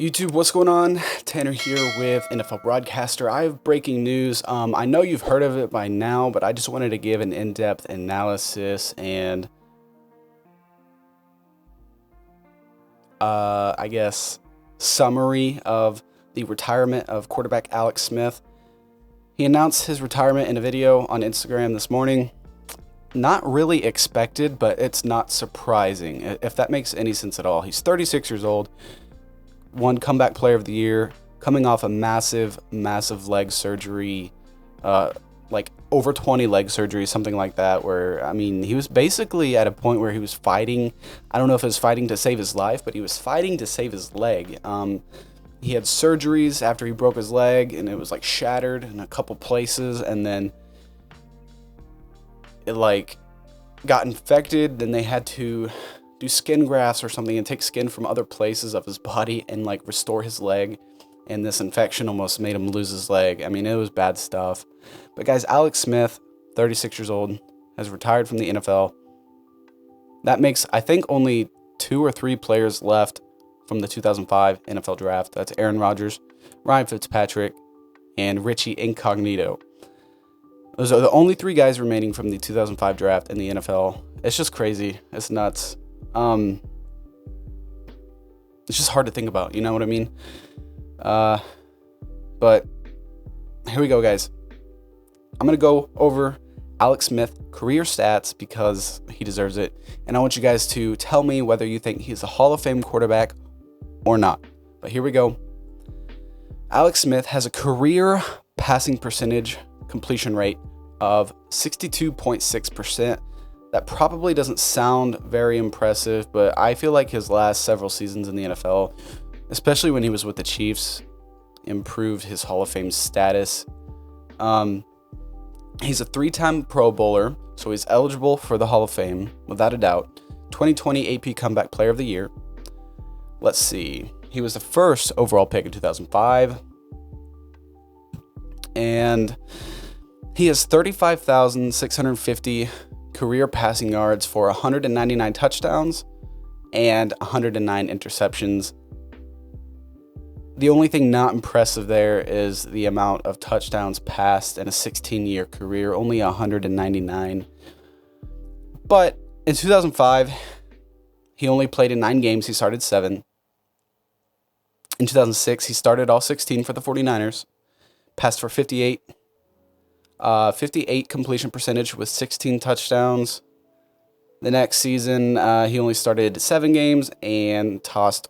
YouTube, what's going on? Tanner here with NFL Broadcaster. I have breaking news. I know you've heard of it by now, but I just wanted to give an in-depth analysis and I guess summary of the retirement of quarterback Alex Smith. He announced his retirement in a video on Instagram this morning. Not really expected, but it's not surprising, if that makes any sense at all. He's 36 years old. Won comeback player of the year, coming off a massive leg surgery, like over 20 leg surgeries, something like that, where, I mean, he was basically at a point where he was fighting. I don't know if it was fighting to save his life, but he was fighting to save his leg. He had surgeries after he broke his leg, and it was like shattered in a couple places, and then it like got infected. Then they had to do skin grafts or something and take skin from other places of his body and like restore his leg, and this infection almost made him lose his leg. I mean, it was bad stuff. But guys, Alex Smith, 36 years old, has retired from the NFL. That makes, I think, only 2 or 3 players left from the 2005 NFL draft. That's Aaron Rodgers, Ryan Fitzpatrick, and Richie Incognito. Those are the only 3 guys remaining from the 2005 draft in the NFL. It's just crazy. It's nuts. It's just hard to think about, you know what I mean? But here we go, guys. I'm going to go over Alex Smith career stats because he deserves it. And I want you guys to tell me whether you think he's a Hall of Fame quarterback or not. But here we go. Alex Smith has a career passing percentage completion rate of 62.6%. That probably doesn't sound very impressive, but I feel like his last several seasons in the NFL, especially when he was with the Chiefs, improved his Hall of Fame status. He's a 3-time Pro Bowler, so he's eligible for the Hall of Fame, without a doubt. 2020 AP Comeback Player of the Year. Let's see. He was the first overall pick in 2005. And he has 35,650 career passing yards for 199 touchdowns and 109 interceptions. The only thing not impressive there is the amount of touchdowns passed in a 16-year career, only 199. But in 2005, he only played in 9 games. He started 7. In 2006, he started all 16 for the 49ers, passed for 58 completion percentage with 16 touchdowns. The next season, he only started 7 games and tossed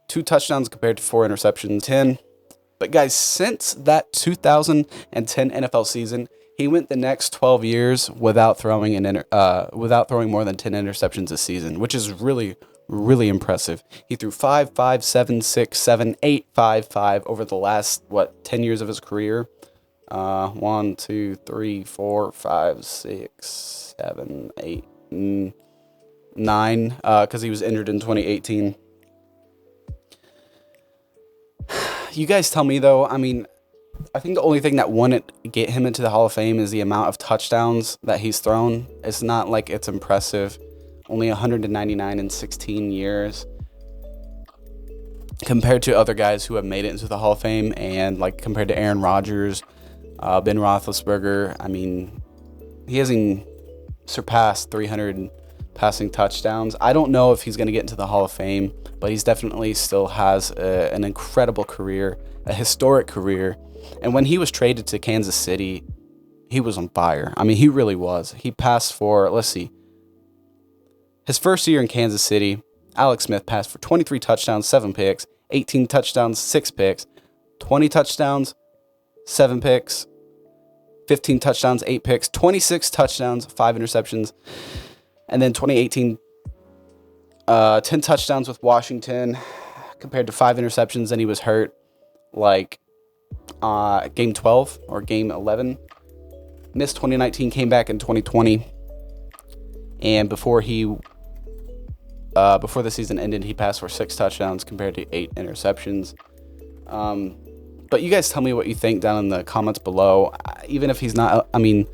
2 touchdowns compared to 4 interceptions. 10. But guys, since that 2010 NFL season, he went the next 12 years without throwing more than 10 interceptions a season, which is really impressive. He threw 5, 5, 7, 6, 7, 8, 5, 5 over the last 10 years of his career. 1, 2, 3, 4, 5, 6, 7, 8, 9, because he was injured in 2018. You guys tell me, though. I mean, I think the only thing that wouldn't get him into the Hall of Fame is the amount of touchdowns that he's thrown. It's not like it's impressive. Only 199 in 16 years. Compared to other guys who have made it into the Hall of Fame, and like compared to Aaron Rodgers, Ben Roethlisberger, I mean, he hasn't surpassed 300 passing touchdowns. I don't know if he's going to get into the Hall of Fame, but he's definitely still has an incredible career, a historic career. And when he was traded to Kansas City, he was on fire. I mean, he really was. He passed for, let's see, his first year in Kansas City, Alex Smith passed for 23 touchdowns, 7 picks, 18 touchdowns, 6 picks, 20 touchdowns, 7 picks, 15 touchdowns, 8 picks, 26 touchdowns, 5 interceptions. And then 2018, 10 touchdowns with Washington compared to 5 interceptions, and he was hurt like game 12 or game 11. Missed 2019, came back in 2020. And before the season ended, he passed for 6 touchdowns compared to 8 interceptions. But you guys tell me what you think down in the comments below. Even if he's not, I mean,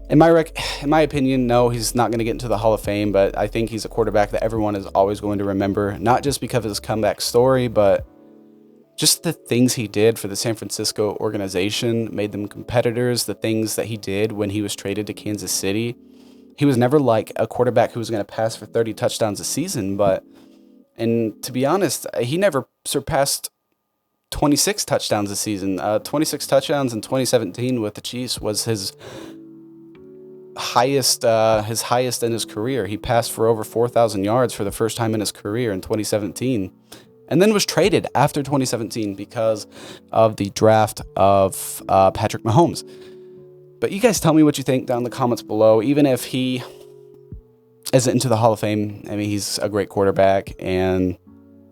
in my opinion, no, he's not going to get into the Hall of Fame, but I think he's a quarterback that everyone is always going to remember, not just because of his comeback story, but just the things he did for the San Francisco organization made them competitors. The things that he did when he was traded to Kansas City. He was never like a quarterback who was going to pass for 30 touchdowns a season, and to be honest, he never surpassed 26 touchdowns a season. 26 touchdowns in 2017 with the Chiefs was his highest in his career. He passed for over 4,000 yards for the first time in his career in 2017. And then was traded after 2017 because of the draft of Patrick Mahomes. But you guys tell me what you think down in the comments below. Even if he isn't into the Hall of Fame, I mean, he's a great quarterback, and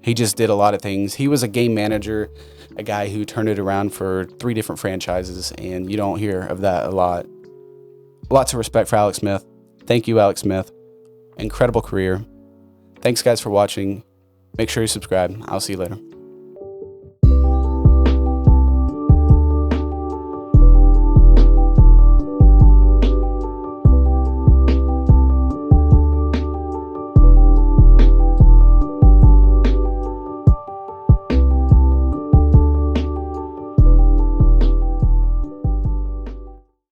he just did a lot of things. He was a game manager, a guy who turned it around for 3 different franchises, and you don't hear of that a lot. Lots of respect for Alex Smith. Thank you, Alex Smith. Incredible career. Thanks, guys, for watching. Make sure you subscribe. I'll see you later.